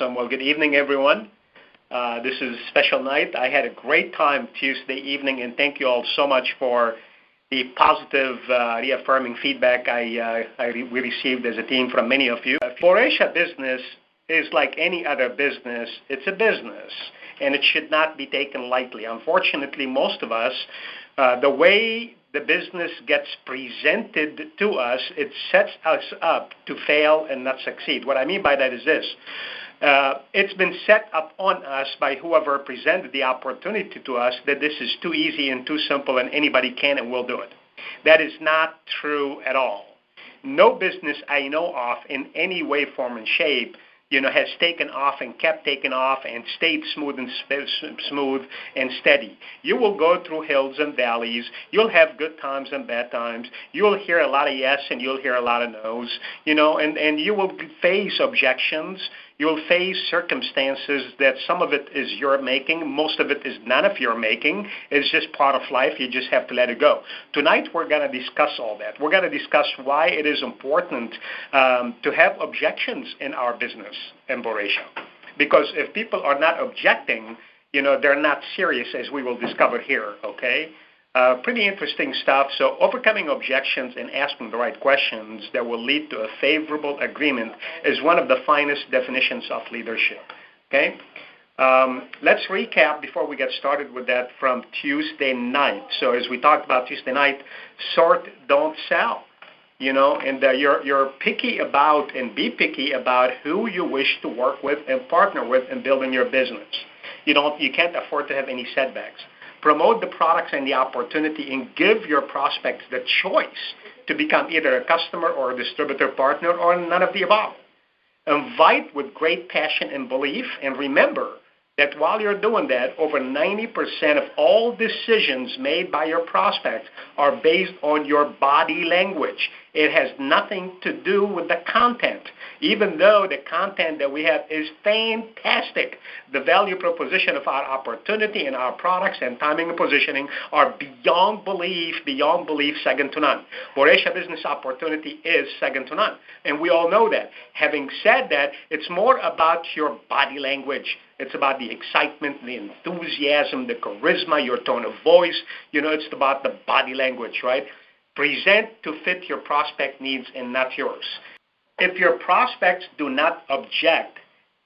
Awesome. Well, good evening, everyone. This is a special night. I had a great time Tuesday evening, and thank you all so much for the positive, reaffirming feedback we received as a team from many of you. Boracia business is like any other business. It's a business, and it should not be taken lightly. Unfortunately, most of us, the way the business gets presented to us, it sets us up to fail and not succeed. What I mean by that is this. It's been set up on us by whoever presented the opportunity to us that this is too easy and too simple and anybody can and will do it. That is not true at all. No business I know of in any way, form, and shape has taken off and kept taking off and stayed smooth and steady. You will go through hills and valleys. You'll have good times and bad times. You'll hear a lot of yes and you'll hear a lot of no's, and you will face objections. You'll face circumstances that some of it is your making, most of it is none of your making. It's just part of life. You just have to let it go. Tonight we're going to discuss all that. We're going to discuss why it is important to have objections in our business in Boracia. Because if people are not objecting, they're not serious, as we will discover here, okay? Pretty interesting stuff. So overcoming objections and asking the right questions that will lead to a favorable agreement is one of the finest definitions of leadership. Okay? Let's recap before we get started with that from Tuesday night. So as we talked about Tuesday night, sort, don't sell. And you're picky about and be picky about who you wish to work with and partner with in building your business. You can't afford to have any setbacks. Promote the products and the opportunity and give your prospects the choice to become either a customer or a distributor partner or none of the above. Invite with great passion and belief, and remember that while you're doing that, over 90% of all decisions made by your prospects are based on your body language. It has nothing to do with the content, even though the content that we have is fantastic. The value proposition of our opportunity and our products and timing and positioning are beyond belief, second to none. Boracia business opportunity is second to none, and we all know that. Having said that, it's more about your body language. It's about the excitement, the enthusiasm, the charisma, your tone of voice. It's about the body language, right? Present to fit your prospect needs and not yours. If your prospects do not object,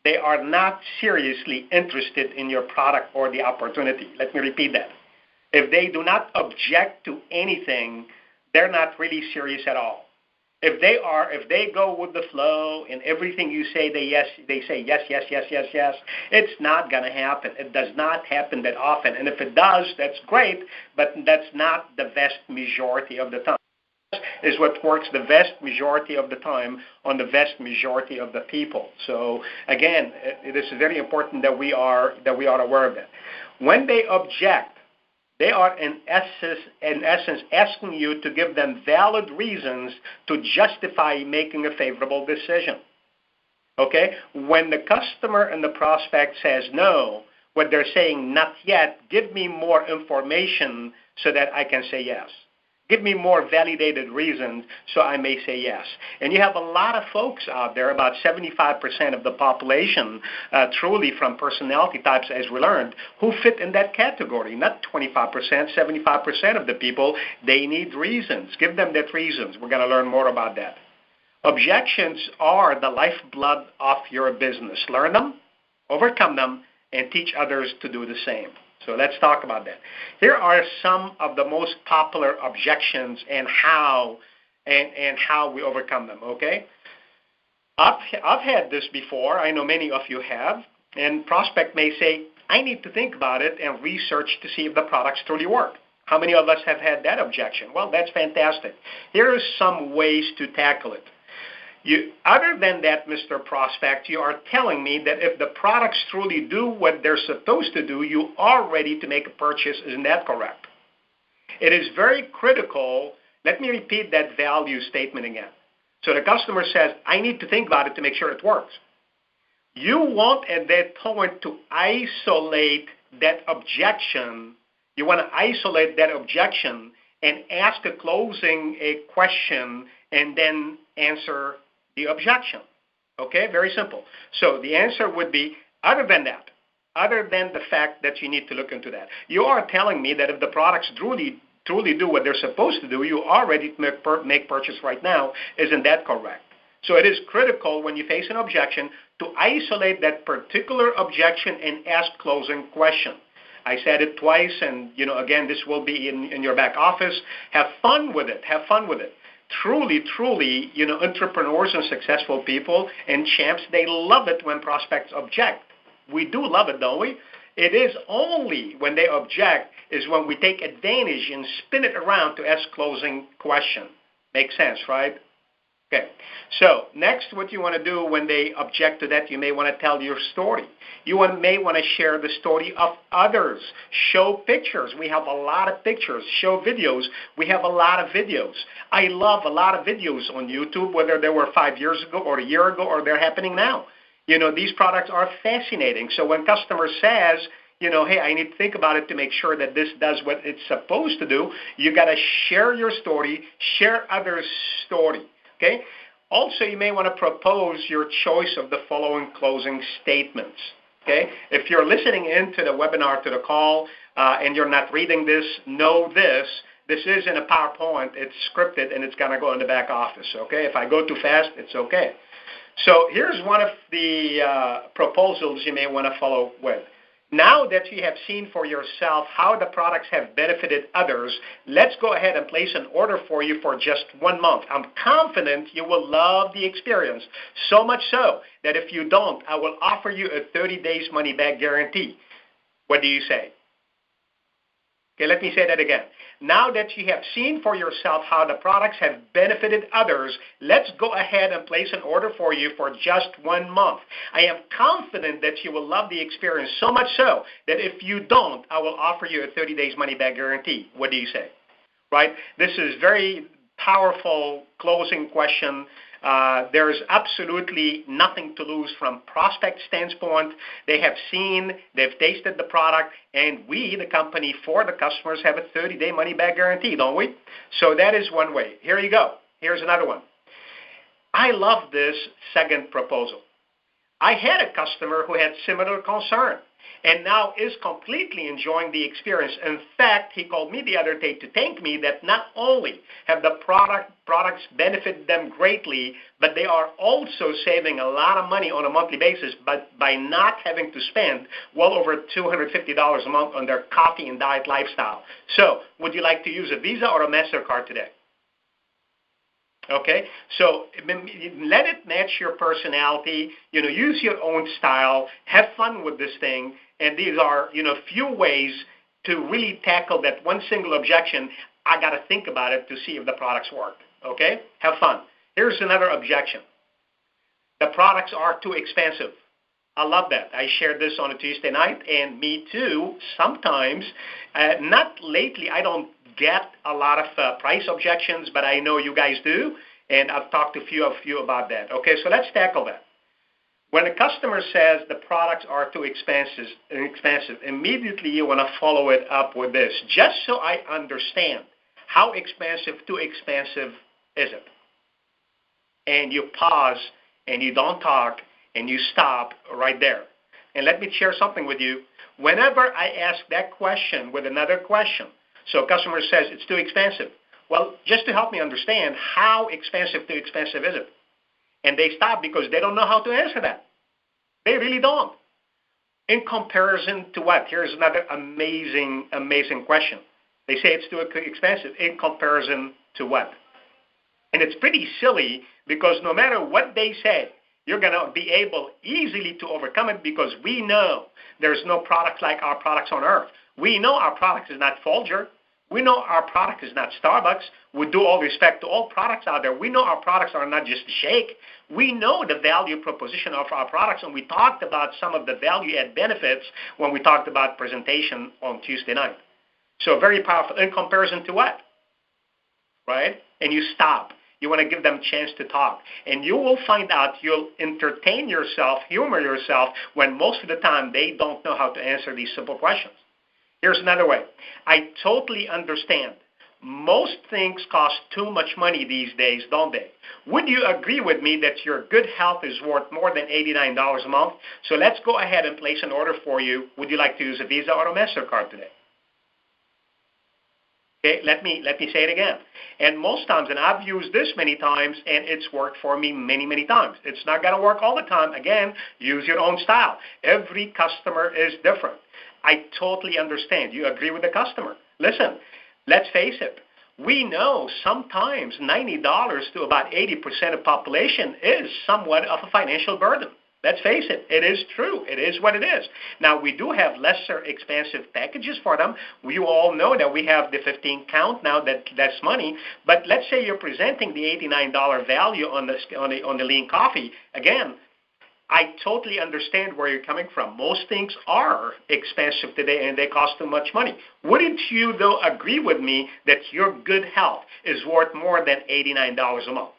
they are not seriously interested in your product or the opportunity. Let me repeat that. If they do not object to anything, they're not really serious at all. If they go with the flow and everything you say, they say yes, it's not going to happen. It does not happen that often. And if it does, that's great, but that's not the vast majority of the time. Is what works the vast majority of the time on the vast majority of the people. So again, it is very important that we are aware of that. When they object, they are in essence asking you to give them valid reasons to justify making a favorable decision. Okay? When the customer and the prospect says no, what they're saying, not yet, give me more information so that I can say yes. Give me more validated reasons so I may say yes. And you have a lot of folks out there, about 75% of the population, truly from personality types, as we learned, who fit in that category. Not 25%, 75% of the people, they need reasons. Give them that reasons. We're going to learn more about that. Objections are the lifeblood of your business. Learn them, overcome them, and teach others to do the same. So let's talk about that. Here are some of the most popular objections and how we overcome them, okay? I've had this before. I know many of you have. And prospect may say, I need to think about it and research to see if the products truly work. How many of us have had that objection? Well, that's fantastic. Here are some ways to tackle it. Other than that, Mr. Prospect, you are telling me that if the products truly do what they're supposed to do, you are ready to make a purchase. Isn't that correct? It is very critical. Let me repeat that value statement again. So the customer says, I need to think about it to make sure it works. You want at that point to isolate that objection. You want to isolate that objection and ask a question and then answer the objection. Okay, very simple. So the answer would be, other than that, other than the fact that you need to look into that, you are telling me that if the products truly do what they're supposed to do, you are ready to make purchase right now. Isn't that correct? So it is critical when you face an objection to isolate that particular objection and ask closing question. I said it twice, and again, this will be in your back office. Have fun with it. Have fun with it. Truly, entrepreneurs and successful people and champs, they love it when prospects object. We do love it, don't we? It is only when they object is when we take advantage and spin it around to ask closing question. Makes sense, right? Okay, so next what you want to do when they object to that, you may want to tell your story. You may want to share the story of others. Show pictures. We have a lot of pictures. Show videos. We have a lot of videos. I love a lot of videos on YouTube, whether they were 5 years ago or a year ago or they're happening now. These products are fascinating. So when customer says, hey, I need to think about it to make sure that this does what it's supposed to do, you got to share your story, share others' story. Okay. Also, you may want to propose your choice of the following closing statements. Okay. If you're listening into the webinar, to the call, and you're not reading this, know this. This is in a PowerPoint. It's scripted, and it's going to go in the back office. Okay. If I go too fast, it's okay. So here's one of the proposals you may want to follow with. Now that you have seen for yourself how the products have benefited others, let's go ahead and place an order for you for just 1 month. I'm confident you will love the experience, so much so that if you don't, I will offer you a 30 days money-back guarantee. What do you say? Okay, let me say that again. Now that you have seen for yourself how the products have benefited others, let's go ahead and place an order for you for just 1 month. I am confident that you will love the experience, so much so that if you don't, I will offer you a 30 days money-back guarantee. What do you say? Right? This is very powerful closing question. There's absolutely nothing to lose from prospect standpoint. They have seen, they've tasted the product, and we, the company, for the customers, have a 30-day money-back guarantee, don't we? So that is one way. Here you go. Here's another one. I love this second proposal. I had a customer who had similar concern and now is completely enjoying the experience. In fact, he called me the other day to thank me that not only have the products benefited them greatly, but they are also saving a lot of money on a monthly basis by not having to spend well over $250 a month on their coffee and diet lifestyle. So would you like to use a Visa or a MasterCard today? Okay, so let it match your personality, use your own style, have fun with this thing, and these are, few ways to really tackle that one single objection. I got to think about it to see if the products work, okay? Have fun. Here's another objection. The products are too expensive. I love that. I shared this on a Tuesday night, and me too, sometimes, not lately, I don't get a lot of price objections, but I know you guys do, and I've talked to a few of you about that. Okay, so let's tackle that. When a customer says the products are too expensive, immediately you want to follow it up with this, just so I understand how expensive, too expensive is it? And you pause, and you don't talk, and you stop right there. And let me share something with you. Whenever I ask that question with another question, so a customer says it's too expensive. Well, just to help me understand, how expensive, too expensive is it? And they stop because they don't know how to answer that. They really don't. In comparison to what? Here's another amazing, amazing question. They say it's too expensive. In comparison to what? And it's pretty silly because no matter what they say, you're going to be able easily to overcome it because we know there's no product like our products on earth. We know our product is not Folger. We know our product is not Starbucks. With due all respect to all products out there, we know our products are not just a shake. We know the value proposition of our products, and we talked about some of the value-add benefits when we talked about presentation on Tuesday night. So very powerful. In comparison to what? Right? And you stop. You want to give them a chance to talk. And you will find out you'll entertain yourself, humor yourself, when most of the time they don't know how to answer these simple questions. Here's another way. I totally understand Most things cost too much money these days, don't they? Would you agree with me that your good health is worth more than $89 a month? So let's go ahead and place an order for you. Would you like to use a Visa or a MasterCard today? Okay, let me say it again. And most times, and I've used this many times, and it's worked for me many, many times. It's not going to work all the time. Again, use your own style. Every customer is different. I totally understand. You agree with the customer. Listen, let's face it. We know sometimes $90 to about 80% of population is somewhat of a financial burden. Let's face it, it is true. It is what it is. Now, we do have lesser expensive packages for them. You all know that we have the 15 count now, that's money. But let's say you're presenting the $89 value on the lean coffee. Again, I totally understand where you're coming from. Most things are expensive today and they cost too much money. Wouldn't you, though, agree with me that your good health is worth more than $89 a month?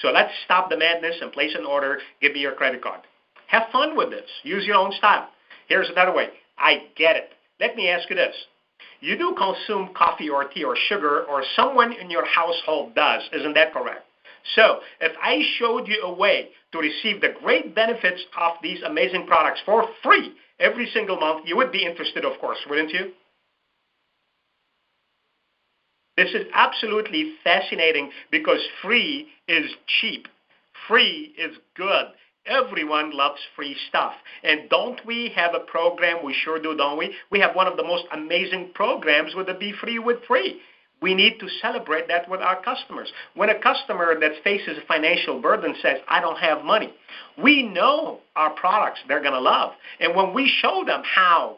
So let's stop the madness and place an order. Give me your credit card. Have fun with this. Use your own style. Here's another way. I get it. Let me ask you this. You do consume coffee or tea or sugar, or someone in your household does. Isn't that correct? So if I showed you a way to receive the great benefits of these amazing products for free every single month, you would be interested, of course, wouldn't you? This is absolutely fascinating because free is cheap. Free is good. Everyone loves free stuff. And don't we have a program? We sure do, don't we? We have one of the most amazing programs with the Be Free with Free. We need to celebrate that with our customers. When a customer that faces a financial burden says, I don't have money, we know our products they're going to love. And when we show them how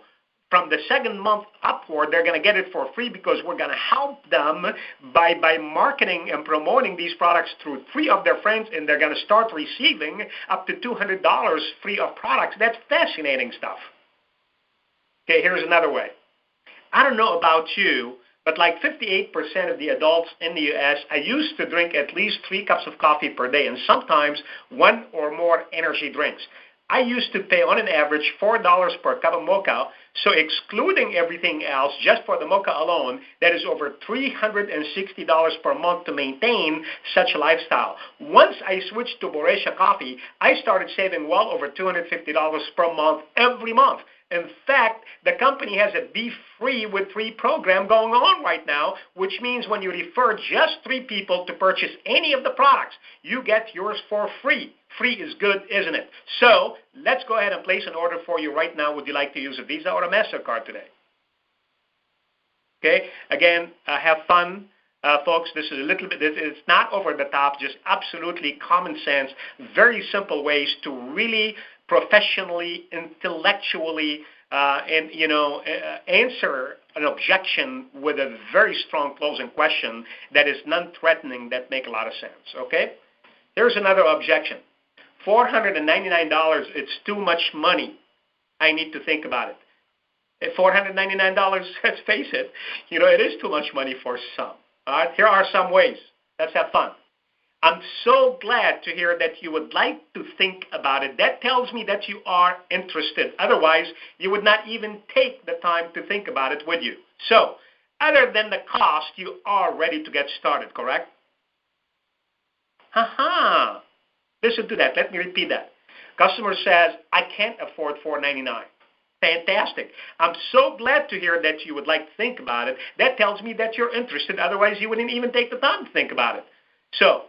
from the second month upward, they're going to get it for free because we're going to help them by marketing and promoting these products through 3 of their friends, and they're going to start receiving up to $200 free of products. That's fascinating stuff. Okay, here's another way. I don't know about you, but like 58% of the adults in the U.S., I used to drink at least 3 cups of coffee per day and sometimes 1 or more energy drinks. I used to pay on an average $4 per cup of mocha, so excluding everything else, just for the mocha alone, that is over $360 per month to maintain such a lifestyle. Once I switched to Borecia coffee, I started saving well over $250 per month every month. In fact, the company has a Be Free with Free program going on right now, which means when you refer just 3 people to purchase any of the products, you get yours for free. Free is good, isn't it? So let's go ahead and place an order for you right now. Would you like to use a Visa or a MasterCard today? Okay, again, have fun. Folks, this is a little bit, it's not over the top, just absolutely common sense, very simple ways to really professionally, intellectually, answer an objection with a very strong closing question that is non-threatening, that make a lot of sense, okay? Here's another objection. $499, it's too much money. I need to think about it. At $499, let's face it, it is too much money for some. All right, here are some ways. Let's have fun. I'm so glad to hear that you would like to think about it. That tells me that you are interested. Otherwise, you would not even take the time to think about it, would you? So, other than the cost, you are ready to get started, correct? Listen to that. Let me repeat that. Customer says, I can't afford $499. Fantastic. I'm so glad to hear that you would like to think about it. That tells me that you're interested. Otherwise, you wouldn't even take the time to think about it. So,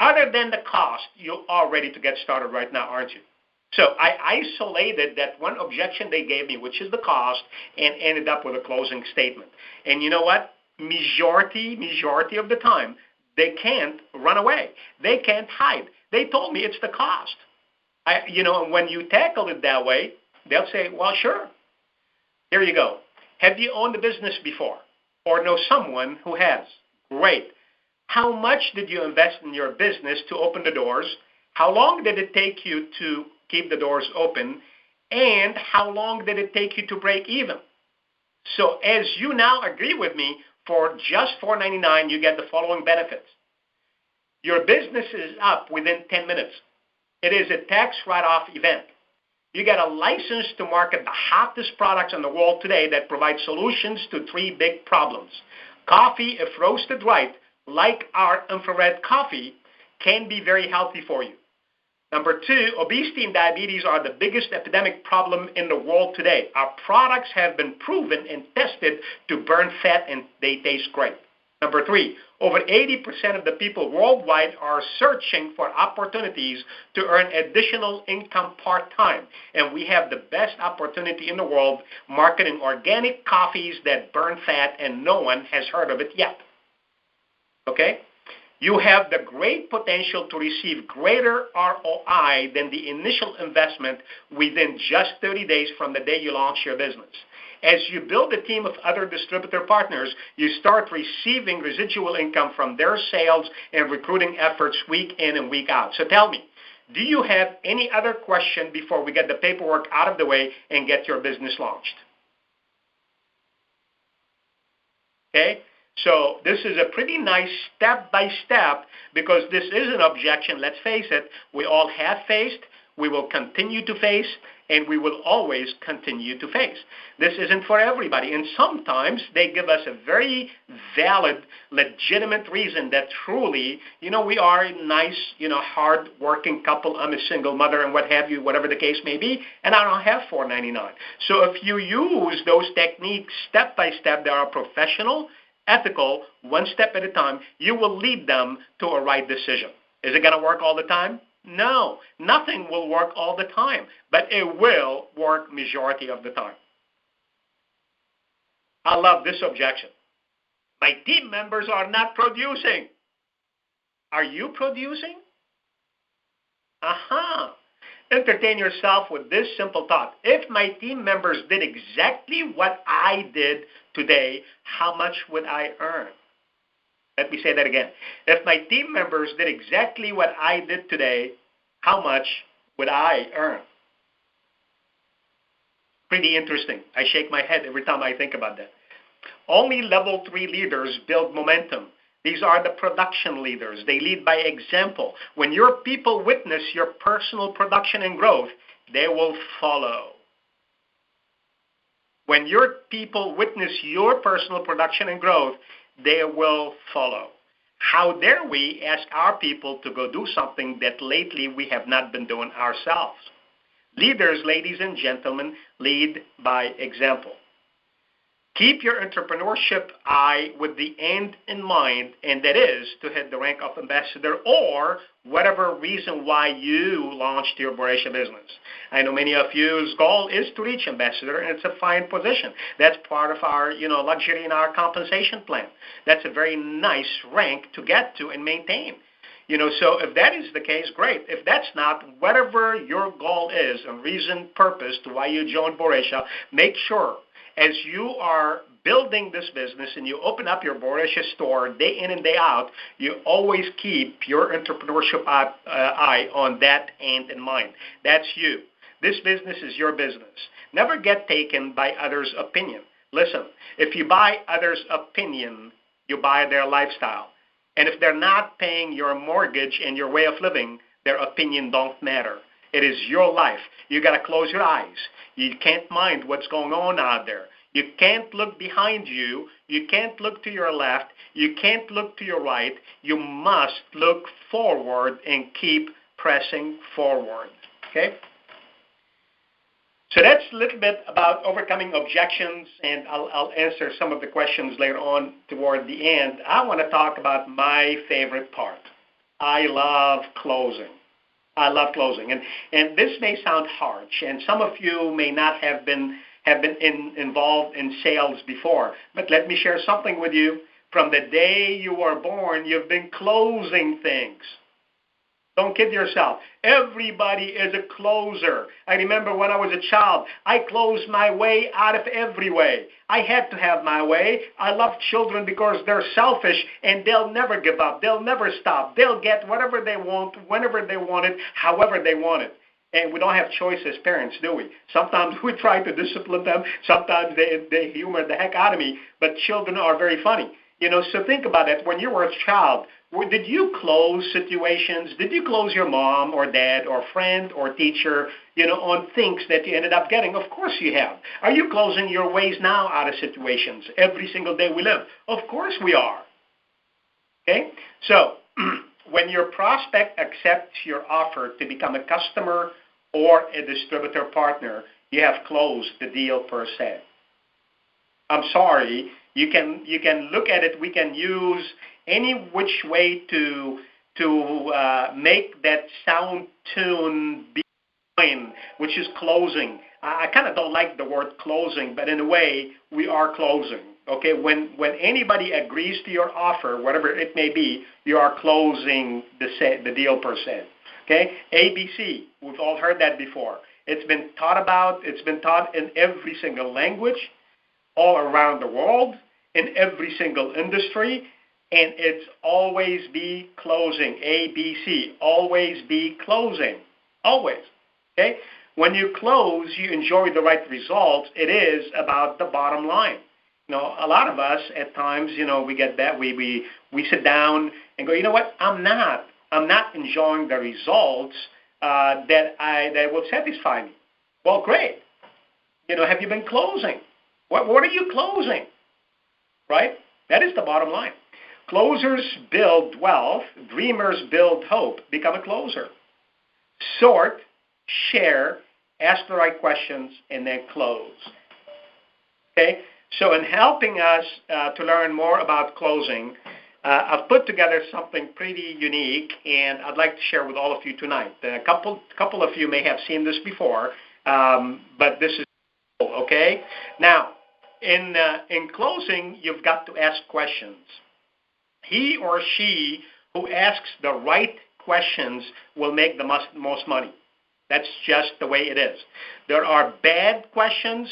other than the cost, you are ready to get started right now, aren't you? So I isolated that one objection they gave me, which is the cost, and ended up with a closing statement. And you know what? Majority of the time, they can't run away. They can't hide. They told me it's the cost. And when you tackle it that way, they'll say, well, sure. Here you go. Have you owned a business before or know someone who has? Great. How much did you invest in your business to open the doors? How long did it take you to keep the doors open? And how long did it take you to break even? So as you now agree with me, for just $499, you get the following benefits. Your business is up within 10 minutes. It is a tax write-off event. You get a license to market the hottest products in the world today that provide solutions to 3 big problems. Coffee, if roasted right, like our infrared coffee, can be very healthy for you. Number two, obesity and diabetes are the biggest epidemic problem in the world today. Our products have been proven and tested to burn fat, and they taste great. Number three, over 80% of the people worldwide are searching for opportunities to earn additional income part-time. And we have the best opportunity in the world, marketing organic coffees that burn fat, and no one has heard of it yet. Okay? You have the great potential to receive greater ROI than the initial investment within just 30 days from the day you launch your business. As you build a team of other distributor partners, you start receiving residual income from their sales and recruiting efforts week in and week out. So tell me, do you have any other question before we get the paperwork out of the way and get your business launched? Okay? So this is a pretty nice step-by-step, because this is an objection, let's face it, we all have faced, we will continue to face, and we will always continue to face. This isn't for everybody, and sometimes they give us a very valid, legitimate reason that truly, we are a nice, hard-working couple. I'm a single mother and what have you, whatever the case may be, and I don't have $4.99. So if you use those techniques step by step that are professional, ethical, one step at a time, you will lead them to a right decision. Is it going to work all the time? No, nothing will work all the time, but it will work majority of the time. I love this objection. My team members are not producing. Are you producing? Aha. Entertain yourself with this simple thought. If my team members did exactly what I did today, how much would I earn? Let me say that again. If my team members did exactly what I did today, how much would I earn? Pretty interesting. I shake my head every time I think about that. Only level 3 leaders build momentum. These are the production leaders. They lead by example. When your people witness your personal production and growth, they will follow. When your people witness your personal production and growth, they will follow. How dare we ask our people to go do something that lately we have not been doing ourselves? Leaders, ladies and gentlemen, lead by example. Keep your entrepreneurship eye with the end in mind, and that is to hit the rank of ambassador or whatever reason why you launched your Boracia business. I know many of you's goal is to reach ambassador, and it's a fine position. That's part of our, luxury in our compensation plan. That's a very nice rank to get to and maintain. So if that is the case, great. If that's not, whatever your goal is and reason, purpose to why you joined Boracia, make sure as you are building this business and you open up your Boracia store day in and day out, you always keep your entrepreneurship eye on that end in mind. That's you. This business is your business. Never get taken by others' opinion. Listen, if you buy others' opinion, you buy their lifestyle. And if they're not paying your mortgage and your way of living, their opinion don't matter. It is your life. You got to close your eyes. You can't mind what's going on out there. You can't look behind you. You can't look to your left. You can't look to your right. You must look forward and keep pressing forward. Okay? So that's a little bit about overcoming objections, and I'll answer some of the questions later on toward the end. I want to talk about my favorite part. I love closing. I love closing. And this may sound harsh, and some of you may not have been involved in sales before. But let me share something with you. From the day you were born, you've been closing things. Don't kid yourself. Everybody is a closer. I remember when I was a child, I closed my way out of every way. I had to have my way. I love children because they're selfish and they'll never give up. They'll never stop. They'll get whatever they want, whenever they want it, however they want it. And we don't have choice as parents, do we? Sometimes we try to discipline them. Sometimes they humor the heck out of me. But children are very funny. So think about it. When you were a child, Did you close situations? Did you close your mom or dad or friend or teacher, on things that you ended up getting? Of course you have. Are you closing your ways now out of situations every single day we live? Of course we are. Okay? So when your prospect accepts your offer to become a customer or a distributor partner, you have closed the deal per se. I'm sorry. You can look at it. We can use any which way to make that sound tune be fine, which is closing. I kind of don't like the word closing, but in a way, we are closing. Okay, when anybody agrees to your offer, whatever it may be, you are closing the deal per se. Okay, ABC. We've all heard that before. It's been taught about. It's been taught in every single language, all around the world, in every single industry, and it's always be closing. ABC, always be closing, always. Okay? When you close, you enjoy the right results. It is about the bottom line. A lot of us at times, we get that we sit down and go, you know what? I'm not enjoying the results that will satisfy me. Well, great. Have you been closing? What are you closing? Right? That is the bottom line. Closers build wealth. Dreamers build hope. Become a closer. Sort, share, ask the right questions, and then close. Okay? So in helping us to learn more about closing, I've put together something pretty unique, and I'd like to share with all of you tonight. A couple of you may have seen this before, but this is cool, okay? Now, in closing, you've got to ask questions. He or she who asks the right questions will make the most money. That's just the way it is. There are bad questions,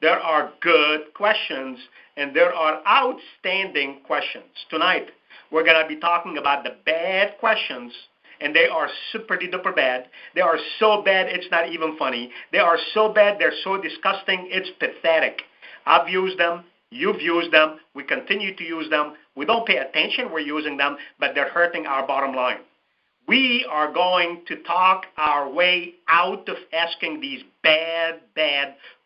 there are good questions, and there are outstanding questions. Tonight, we're going to be talking about the bad questions, and they are super duper bad. They are so bad, it's not even funny. They are so bad, they're so disgusting, it's pathetic. I've used them. You've used them. We continue to use them. We don't pay attention we're using them, but they're hurting our bottom line. We are going to talk our way out of asking these bad,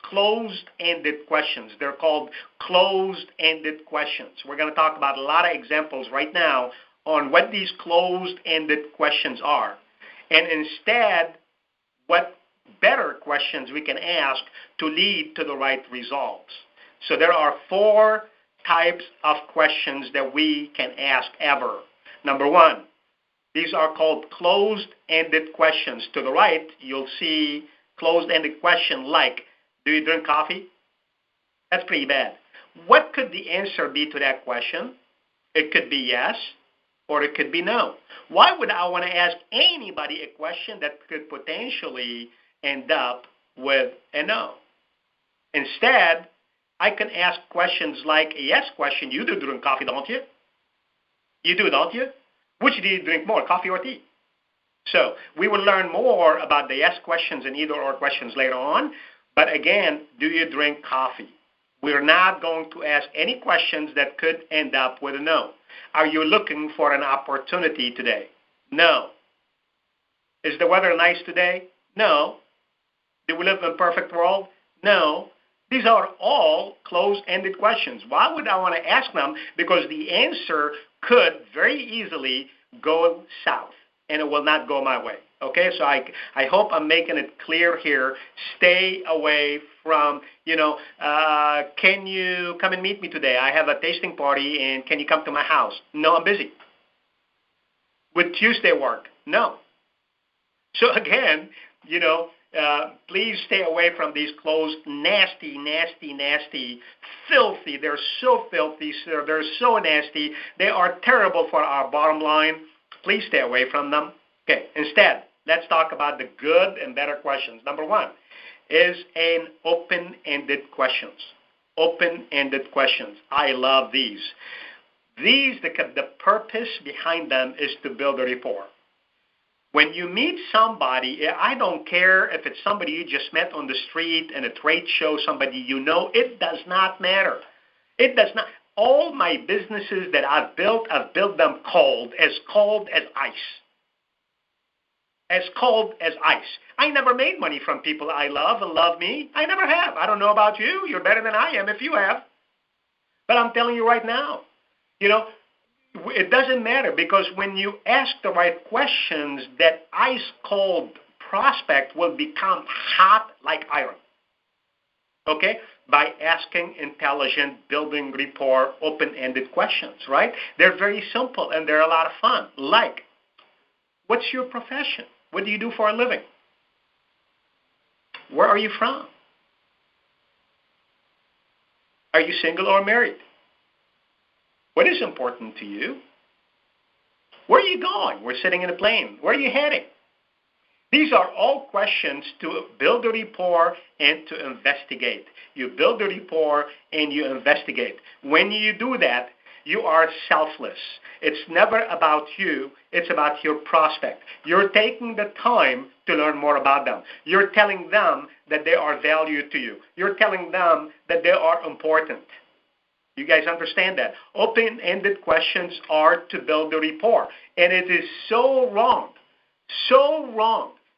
closed-ended questions. They're called closed-ended questions. We're going to talk about a lot of examples right now on what these closed-ended questions are. And instead, what better questions we can ask to lead to the right results. So there are 4 types of questions that we can ask ever. Number 1, these are called closed-ended questions. To the right, you'll see closed-ended question like, do you drink coffee? That's pretty bad. What could the answer be to that question? It could be yes, or it could be no. Why would I want to ask anybody a question that could potentially end up with a no? Instead, I can ask questions like a yes question. You do drink coffee, don't you? You do, don't you? Which do you drink more, coffee or tea? So we will learn more about the yes questions and either or questions later on. But again, do you drink coffee? We're not going to ask any questions that could end up with a no. Are you looking for an opportunity today? No. Is the weather nice today? No. Do we live in a perfect world? No. These are all closed-ended questions. Why would I want to ask them? Because the answer could very easily go south, and it will not go my way. Okay, so I hope I'm making it clear here. Stay away from, can you come and meet me today? I have a tasting party, and can you come to my house? No, I'm busy. Would Tuesday work? No. So again, please stay away from these closed, nasty, filthy. They're so filthy. They're so nasty. They are terrible for our bottom line. Please stay away from them. Okay, instead, let's talk about the good and better questions. Number 1 is an open-ended questions. Open-ended questions. I love these. The purpose behind them is to build a rapport. When you meet somebody, I don't care if it's somebody you just met on the street, in a trade show, somebody you know, it does not matter. It does not. All my businesses that I've built them cold as ice. As cold as ice. I never made money from people I love and love me. I never have. I don't know about you. You're better than I am if you have. But I'm telling you right now, it doesn't matter, because when you ask the right questions, that ice cold prospect will become hot like iron. Okay? By asking intelligent, building rapport, open-ended questions, right? They're very simple and they're a lot of fun. Like, what's your profession? What do you do for a living? Where are you from? Are you single or married? What is important to you? Where are you going? We're sitting in a plane. Where are you heading? These are all questions to build a rapport and to investigate. You build a rapport and you investigate. When you do that, you are selfless. It's never about you. It's about your prospect. You're taking the time to learn more about them. You're telling them that they are valued to you. You're telling them that they are important. You guys understand that? Open-ended questions are to build a rapport. And it is so wrong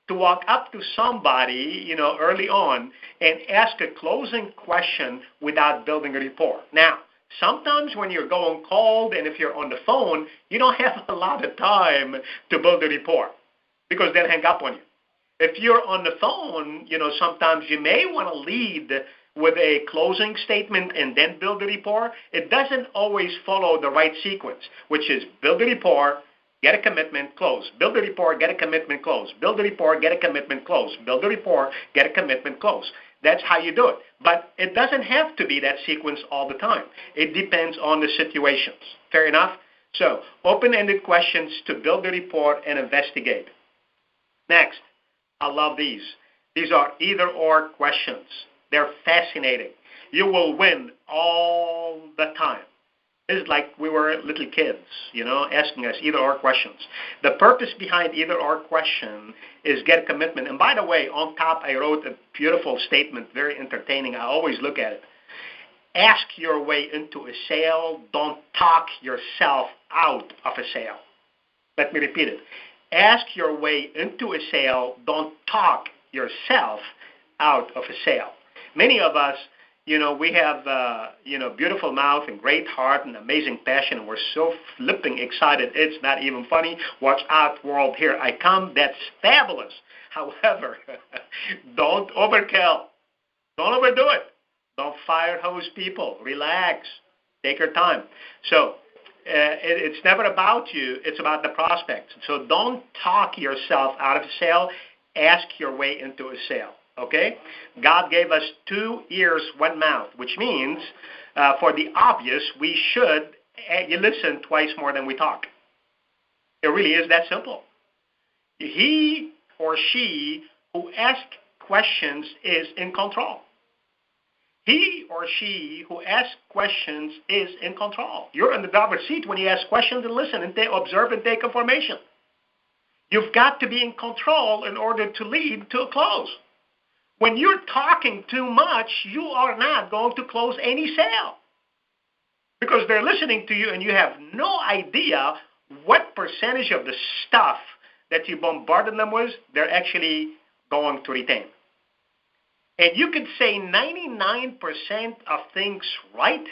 to walk up to somebody, early on and ask a closing question without building a rapport. Now, sometimes when you're going cold and if you're on the phone, you don't have a lot of time to build a rapport because they'll hang up on you. If you're on the phone, sometimes you may want to lead with a closing statement and then build a rapport. It doesn't always follow the right sequence, which is build a rapport, get a commitment, close. Build a rapport, get a commitment, close. Build a rapport, get a commitment, close. Build a rapport, get a commitment, close. That's how you do it. But it doesn't have to be that sequence all the time. It depends on the situations. Fair enough? So, open-ended questions to build a rapport and investigate. Next, I love these. These are either-or questions. They're fascinating. You will win all the time. This is like we were little kids, asking us either-or questions. The purpose behind either-or question is get a commitment. And by the way, on top, I wrote a beautiful statement, very entertaining. I always look at it. Ask your way into a sale. Don't talk yourself out of a sale. Let me repeat it. Ask your way into a sale. Don't talk yourself out of a sale. Many of us, we have, beautiful mouth and great heart and amazing passion, and we're so flipping excited. It's not even funny. Watch out, world, here I come. That's fabulous. However, don't overkill. Don't overdo it. Don't fire hose people. Relax. Take your time. So it's never about you. It's about the prospects. So don't talk yourself out of a sale. Ask your way into a sale. Okay? God gave us 2 ears, 1 mouth, which means for the obvious, we should listen twice more than we talk. It really is that simple. He or she who asks questions is in control. He or she who asks questions is in control. You're in the driver's seat when you ask questions and listen and observe and take information. You've got to be in control in order to lead to a close. When you're talking too much, you are not going to close any sale because they're listening to you and you have no idea what percentage of the stuff that you bombarded them with they're actually going to retain. And you could say 99% of things right,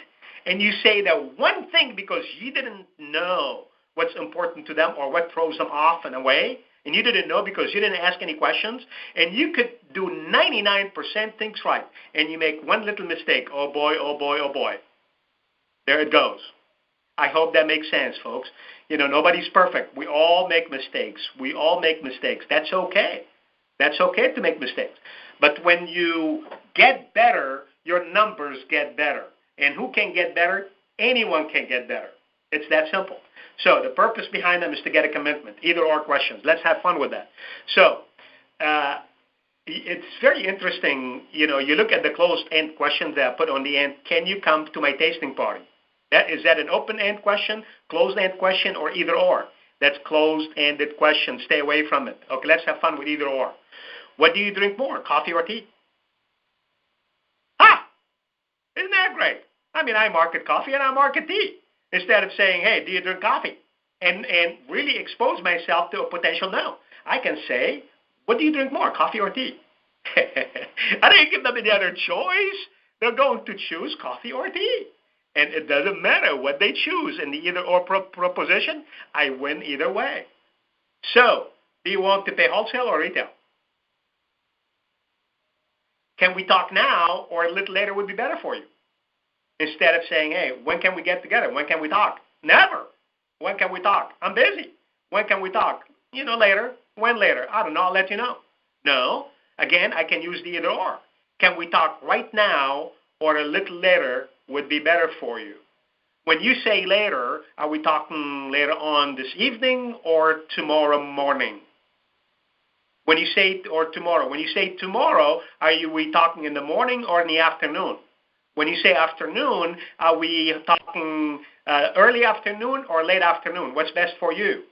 and you say that one thing because you didn't know what's important to them or what throws them off in a way, and you didn't know because you didn't ask any questions, and you could do 99% things right, and you make one little mistake. Oh boy, oh boy, oh boy. There it goes. I hope that makes sense, folks. Nobody's perfect. We all make mistakes. We all make mistakes. That's okay. That's okay to make mistakes. But when you get better, your numbers get better. And who can get better? Anyone can get better. It's that simple. So the purpose behind them is to get a commitment, either-or questions. Let's have fun with that. So it's very interesting. You look at the closed-end questions that I put on the end. Can you come to my tasting party? Is that an open-end question, closed-end question, or either-or? That's closed-ended question. Stay away from it. Okay, let's have fun with either-or. What do you drink more, coffee or tea? Ah! Isn't that great? I mean, I market coffee and I market tea instead of saying, hey, do you drink coffee? And really expose myself to a potential no. I can say, what do you drink more, coffee or tea? I didn't give them any other choice. They're going to choose coffee or tea. And it doesn't matter what they choose in the either-or proposition. I win either way. So, do you want to pay wholesale or retail? Can we talk now or a little later would be better for you? Instead of saying, hey, when can we get together? When can we talk? Never. When can we talk? I'm busy. When can we talk? Later. When later? I don't know. I'll let you know. No. Again, I can use the either or. Can we talk right now or a little later would be better for you? When you say later, are we talking later on this evening or tomorrow morning? When you say or tomorrow, when you say tomorrow, we talking in the morning or in the afternoon? When you say afternoon, are we talking early afternoon or late afternoon? What's best for you?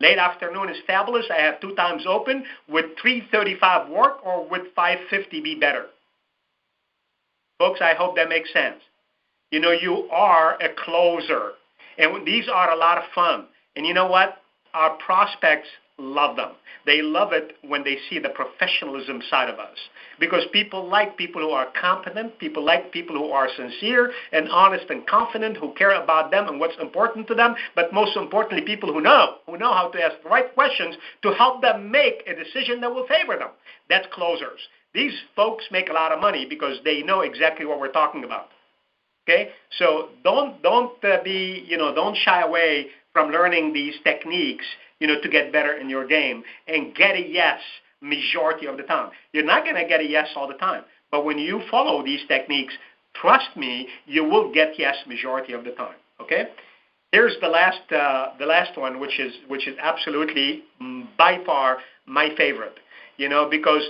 Late afternoon is fabulous. I have 2 times open. Would 3:35 work or would 5:50 be better? Folks, I hope that makes sense. You are a closer, and these are a lot of fun. And you know what? Our prospects love them. They love it when they see the professionalism side of us, because people like people who are competent, people like people who are sincere and honest and confident, who care about them and what's important to them, but most importantly, people who know how to ask the right questions to help them make a decision that will favor them. That's closers. These folks make a lot of money because they know exactly what we're talking about. Okay, so don't shy away from learning these techniques, to get better in your game and get a yes majority of the time. You're not going to get a yes all the time, but when you follow these techniques, trust me, you will get yes majority of the time. Okay, here's the last one, which is absolutely by far my favorite. Because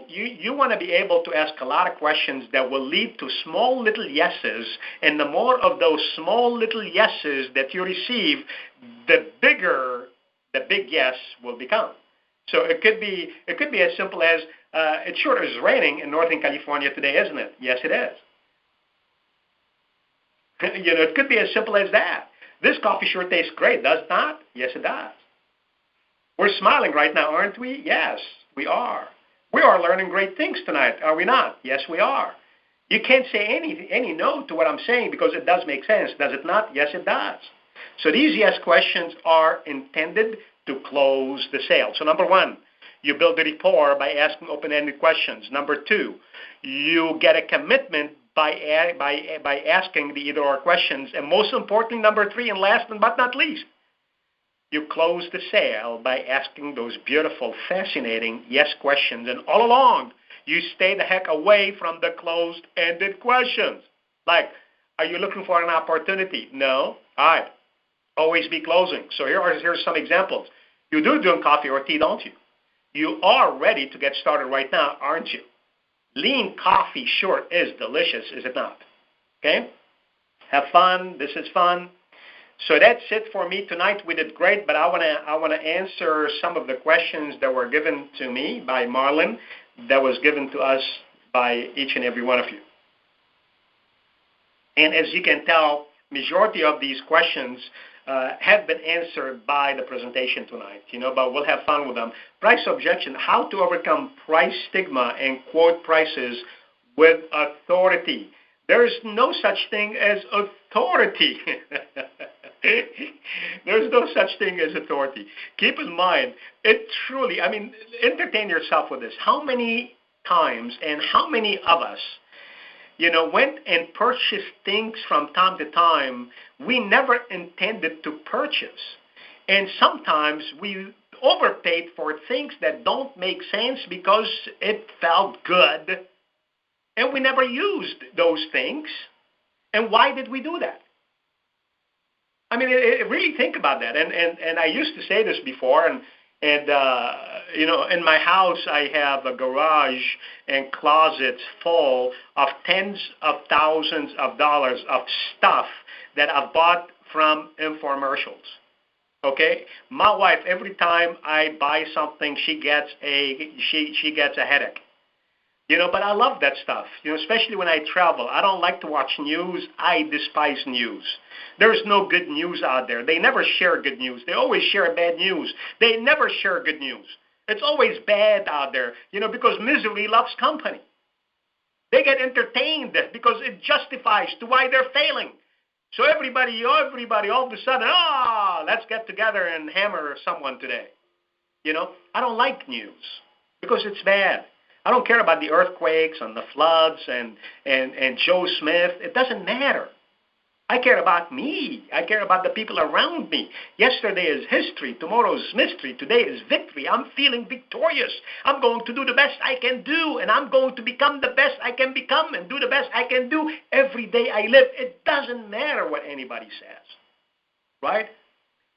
you want to be able to ask a lot of questions that will lead to small little yeses, and the more of those small little yeses that you receive, the bigger the big yes will become. So it could be as simple as it sure is raining in Northern California today, isn't it? Yes, it is. It could be as simple as that. This coffee sure tastes great, does it not? Yes, it does. We're smiling right now, aren't we? Yes, we are. We are learning great things tonight, are we not? Yes, we are. You can't say any no to what I'm saying because it does make sense, does it not? Yes, it does. So these yes questions are intended to close the sale. So number 1, you build a rapport by asking open-ended questions. Number 2, you get a commitment by asking the either-or questions. And most importantly, number 3, and last but not least, you close the sale by asking those beautiful, fascinating yes questions. And all along, you stay the heck away from the closed-ended questions. Like, are you looking for an opportunity? No. All right. Always be closing. So here's some examples. You do drink coffee or tea, don't you? You are ready to get started right now, aren't you? Lean coffee sure is delicious, is it not? Okay? Have fun. This is fun. So that's it for me tonight. We did great, but I want to answer some of the questions that were given to me by Marlon, that was given to us by each and every one of you. And as you can tell, majority of these questions have been answered by the presentation tonight, but we'll have fun with them. Price objection, how to overcome price stigma and quote prices with authority. There is no such thing as authority. There's no such thing as authority. Keep in mind, entertain yourself with this. How many times and how many of us went and purchased things from time to time we never intended to purchase. And sometimes we overpaid for things that don't make sense because it felt good. And we never used those things. And why did we do that? Really think about that. And I used to say this before, and in my house, I have a garage and closets full of tens of thousands of dollars of stuff that I've bought from infomercials. Okay? My wife, every time I buy something, she gets a headache. But I love that stuff, especially when I travel. I don't like to watch news. I despise news. There's no good news out there. They never share good news. They always share bad news. They never share good news. It's always bad out there, because misery loves company. They get entertained because it justifies to why they're failing. So everybody, all of a sudden, let's get together and hammer someone today. I don't like news because it's bad. I don't care about the earthquakes and the floods and Joe Smith. It doesn't matter. I care about me. I care about the people around me. Yesterday is history. Tomorrow is mystery. Today is victory. I'm feeling victorious. I'm going to do the best I can do, and I'm going to become the best I can become and do the best I can do every day I live. It doesn't matter what anybody says, right?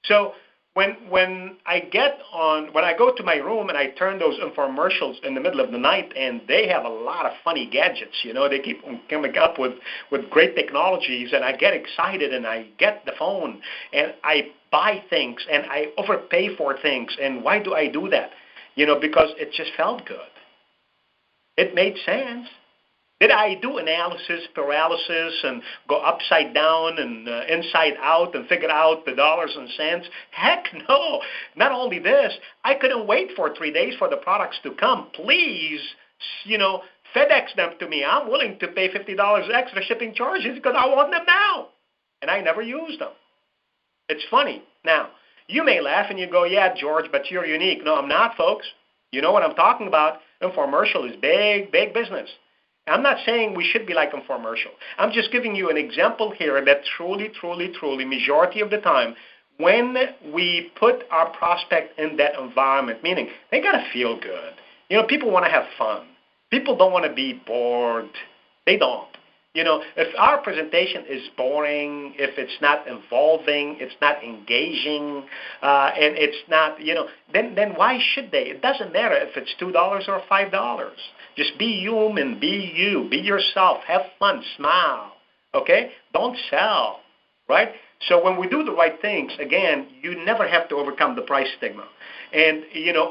So when I go to my room and I turn those infomercials in the middle of the night, and they have a lot of funny gadgets, they keep coming up with great technologies, and I get excited and I get the phone and I buy things and I overpay for things. And why do I do that? Because it just felt good. It made sense. Did I do analysis, paralysis, and go upside down and inside out and figure out the dollars and cents? Heck no. Not only this, I couldn't wait for 3 days for the products to come. Please, FedEx them to me. I'm willing to pay $50 extra shipping charges because I want them now. And I never used them. It's funny. Now, you may laugh and you go, yeah, George, but you're unique. No, I'm not, folks. You know what I'm talking about. Infomercial is big, big business. I'm not saying we should be like infomercial. I'm just giving you an example here that truly, majority of the time, when we put our prospect in that environment, meaning they got to feel good. People want to have fun. People don't want to be bored. They don't. If our presentation is boring, if it's not involving, it's not engaging, and it's not, then why should they? It doesn't matter if it's $2 or $5. Just be human, be you, be yourself, have fun, smile, okay? Don't sell, right? So when we do the right things, again, you never have to overcome the price stigma. And,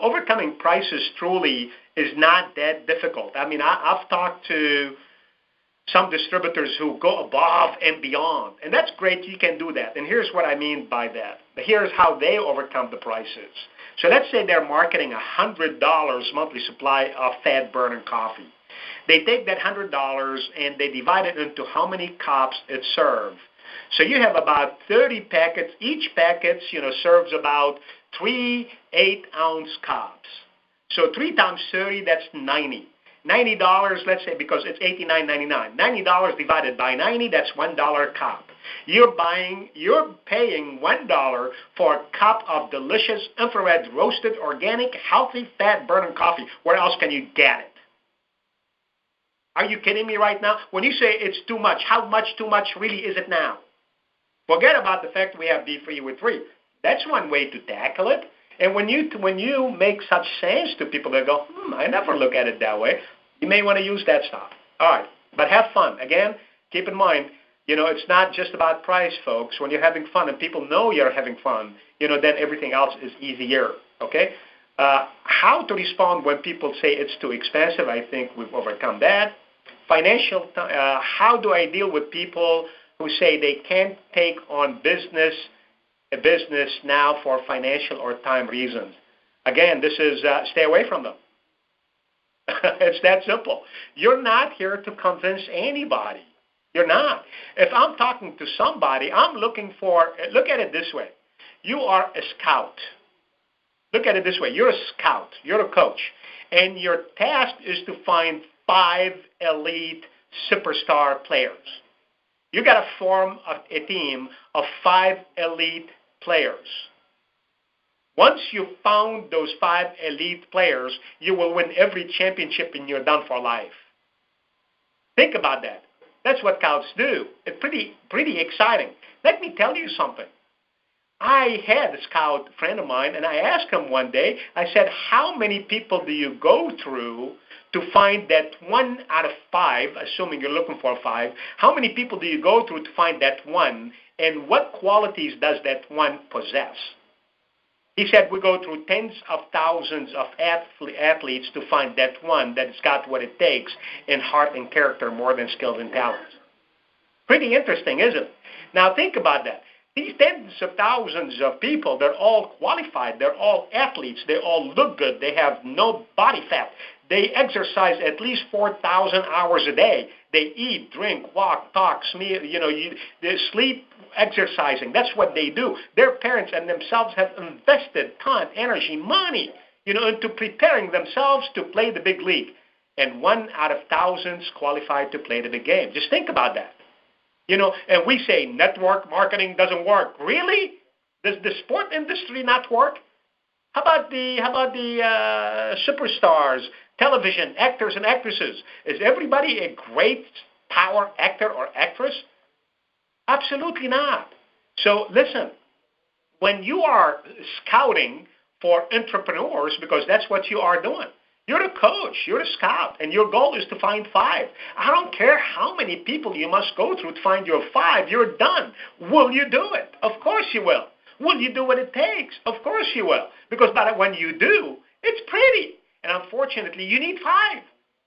overcoming prices truly is not that difficult. I mean, I've talked to some distributors who go above and beyond, and that's great. You can do that. And here's what I mean by that. Here's how they overcome the prices. So let's say they're marketing $100 monthly supply of fat-burning coffee. They take that $100 and they divide it into how many cups it serves. So you have about 30 packets. Each packet, serves about 3 8-ounce cups. So 3 times 30, that's 90. $90, let's say, because it's $89.99. $90 divided by 90, that's $1 a cup. You're paying $1 for a cup of delicious infrared roasted organic healthy fat burning coffee. Where else can you get it? Are you kidding me right now? When you say it's too much, how much too much really is it now? Forget about the fact we have B3 with 3. That's one way to tackle it. And when you make such sense to people, they go, I never look at it that way. You may want to use that stuff. All right, but have fun. Again, keep in mind, it's not just about price, folks. When you're having fun and people know you're having fun, then everything else is easier, okay? How to respond when people say it's too expensive, I think we've overcome that. Financial, how do I deal with people who say they can't take on a business now for financial or time reasons? Again, this is stay away from them. It's that simple. You're not here to convince anybody. You're not. If I'm talking to somebody, I'm look at it this way. You are a scout. Look at it this way. You're a scout. You're a coach. And your task is to find 5 elite superstar players. You got to form a team of 5 elite players. Once you've found those 5 elite players, you will win every championship and you're done for life. Think about that. That's what scouts do. It's pretty exciting. Let me tell you something. I had a scout friend of mine, and I asked him one day, I said, how many people do you go through to find that 1 out of 5, assuming you're looking for 5, how many people do you go through to find that 1, and what qualities does that 1 possess? He said we go through tens of thousands of athletes to find that one that's got what it takes in heart and character more than skills and talents. Pretty interesting, isn't it? Now think about that. These tens of thousands of people, they're all qualified. They're all athletes. They all look good. They have no body fat. They exercise at least 4,000 hours a day. They eat, drink, walk, talk, smear, they sleep, exercising. That's what they do. Their parents and themselves have invested time, energy, money, into preparing themselves to play the big league. And 1 out of thousands qualified to play the big game. Just think about that. And we say network marketing doesn't work. Really? Does the sport industry not work? How about the superstars, television actors and actresses? Is everybody a great power actor or actress? Absolutely not. So listen, when you are scouting for entrepreneurs, because that's what you are doing, you're a coach, you're a scout, and your goal is to find 5. I don't care how many people you must go through to find your 5. You're done. Will you do it? Of course you will. Will you do what it takes? Of course you will. Because when you do, it's pretty. And unfortunately, you need 5.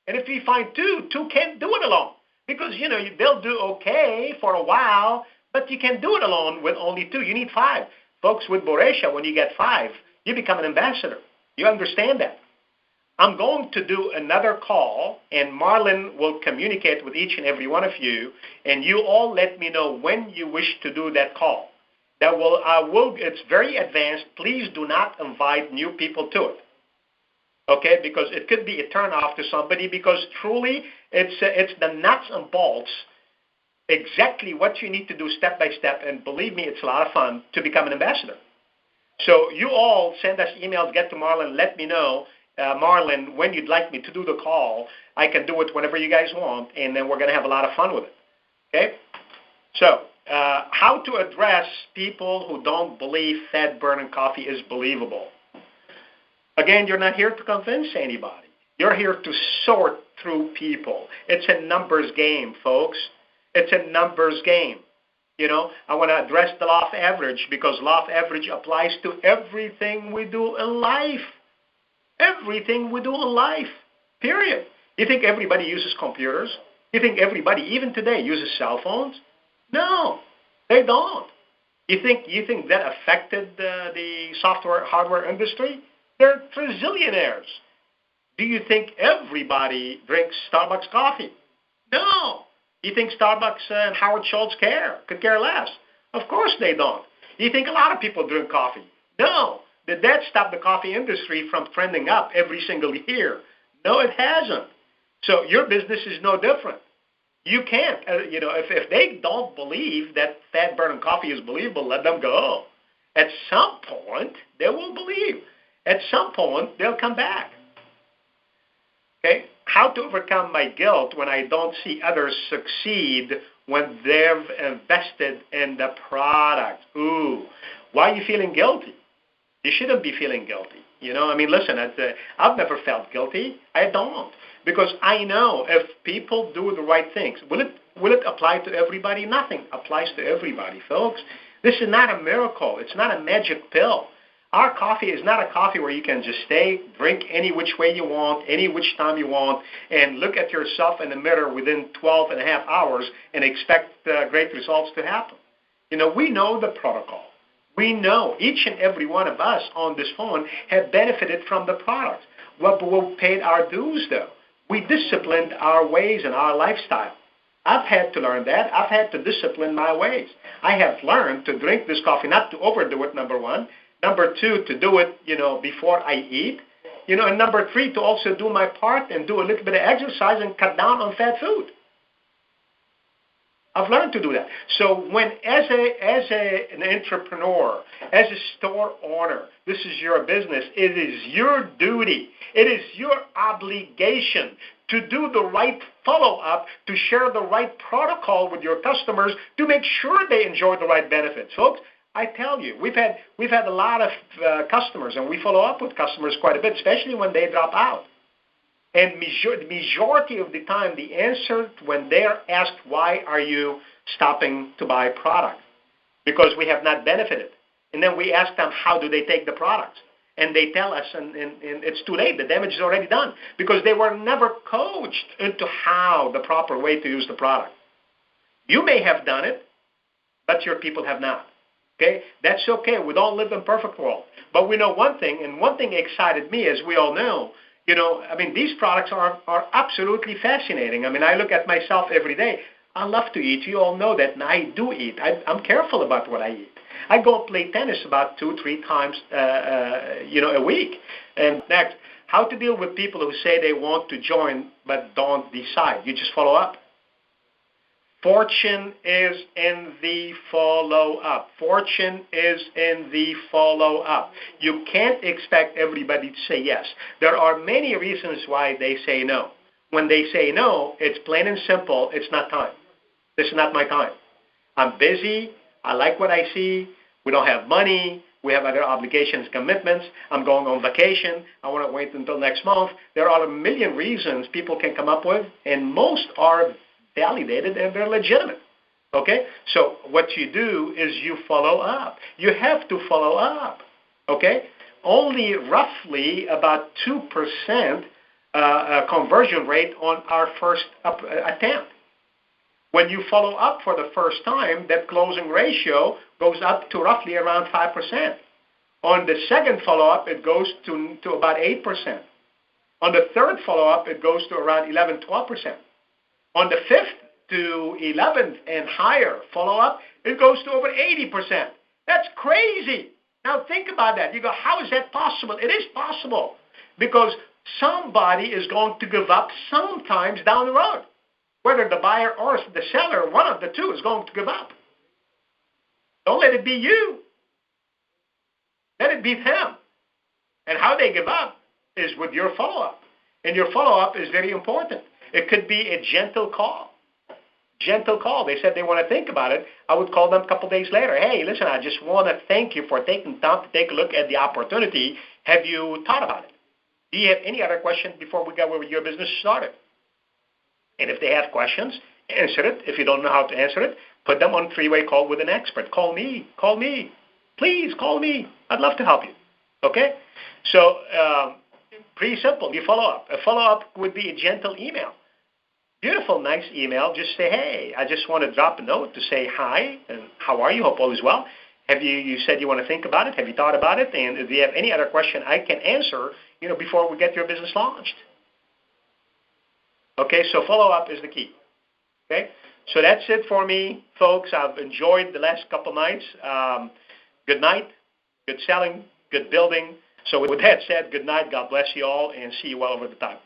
And if you find 2 can't do it alone. Because, they'll do okay for a while, but you can't do it alone with only 2. You need 5. Folks, with Boresha, when you get 5, you become an ambassador. You understand that? I'm going to do another call, and Marlon will communicate with each and every one of you, and you all let me know when you wish to do that call. It's very advanced. Please do not invite new people to it. Okay, because it could be a turnoff to somebody, because truly it's the nuts and bolts, exactly what you need to do step by step, and believe me, it's a lot of fun to become an ambassador. So you all send us emails, get to Marlon, let me know, Marlon, when you'd like me to do the call. I can do it whenever you guys want, and then we're going to have a lot of fun with it. Okay? So, how to address people who don't believe fat-burning coffee is believable. Again, you're not here to convince anybody. You're here to sort through people. It's a numbers game, folks. It's a numbers game. I want to address the law of average, because law of average applies to everything we do in life. Everything we do in life, period. You think everybody uses computers? You think everybody, even today, uses cell phones? No, they don't. You think that affected the software, hardware industry? They're trizillionaires. Do you think everybody drinks Starbucks coffee? No. You think Starbucks and Howard Schultz could care less? Of course they don't. You think a lot of people drink coffee? No. Did that stop the coffee industry from trending up every single year? No, it hasn't. So your business is no different. You can't, if they don't believe that fat-burning coffee is believable, let them go. At some point, they will believe. At some point, they'll come back. Okay? How to overcome my guilt when I don't see others succeed when they've invested in the product. Ooh, why are you feeling guilty? You shouldn't be feeling guilty. Listen, I've never felt guilty. I don't. Because I know if people do the right things, will it apply to everybody? Nothing applies to everybody, folks. This is not a miracle. It's not a magic pill. Our coffee is not a coffee where you can just drink any which way you want, any which time you want, and look at yourself in the mirror within 12 and a half hours and expect great results to happen. We know the protocol. We know each and every one of us on this phone have benefited from the product. We paid our dues, though. We disciplined our ways and our lifestyle. I've had to learn that. I've had to discipline my ways. I have learned to drink this coffee, not to overdo it, number 1. Number 2, to do it, before I eat. And number 3, to also do my part and do a little bit of exercise and cut down on fat food. I've learned to do that. So when, as an entrepreneur, as a store owner, this is your business, it is your duty, it is your obligation to do the right follow-up, to share the right protocol with your customers, to make sure they enjoy the right benefits. Folks, I tell you, we've had a lot of customers, and we follow up with customers quite a bit, especially when they drop out. And the majority of the time, the answer when they're asked, why are you stopping to buy product? Because we have not benefited. And then we ask them, how do they take the products? And they tell us, and it's too late. The damage is already done because they were never coached into how the proper way to use the product. You may have done it, but your people have not. Okay? That's okay. We don't live in a perfect world. But we know one thing, and one thing excited me, as we all know, these products are absolutely fascinating. I look at myself every day. I love to eat. You all know that, and I do eat. I'm careful about what I eat. I go play tennis about 2-3 times, a week. And next, how to deal with people who say they want to join but don't decide. You just follow up. Fortune is in the follow-up. Fortune is in the follow-up. You can't expect everybody to say yes. There are many reasons why they say no. When they say no, it's plain and simple, it's not time. This is not my time. I'm busy. I like what I see. We don't have money. We have other obligations, commitments. I'm going on vacation. I want to wait until next month. There are a million reasons people can come up with, and most are validated and they're legitimate. Okay? So what you do is you follow up. You have to follow up. Okay? Only roughly about 2% conversion rate on our first attempt. When you follow up for the first time, that closing ratio goes up to roughly around 5%. On the second follow-up, it goes to about 8%. On the third follow-up, it goes to around 11-12%. On the 5th to 11th and higher follow-up, it goes to over 80%. That's crazy. Now think about that. You go, how is that possible? It is possible because somebody is going to give up sometimes down the road. Whether the buyer or the seller, one of the two is going to give up. Don't let it be you. Let it be them. And how they give up is with your follow-up. And your follow-up is very important. It could be a gentle call. Gentle call. They said they want to think about it. I would call them a couple days later. Hey, listen, I just want to thank you for taking time to take a look at the opportunity. Have you thought about it? Do you have any other questions before we go with your business started? And if they have questions, answer it. If you don't know how to answer it, put them on a three-way call with an expert. Call me. Call me. Please call me. I'd love to help you. Okay? So pretty simple. You follow up. A follow-up would be a gentle email. Beautiful, nice email. Just say, hey, I just want to drop a note to say hi, and how are you? Hope all is well. You said you want to think about it. Have you thought about it? And if you have any other question I can answer, before we get your business launched. Okay, so follow-up is the key. Okay, so that's it for me, folks. I've enjoyed the last couple nights. Good night, good selling, good building. So with that said, good night. God bless you all, and see you well over the time.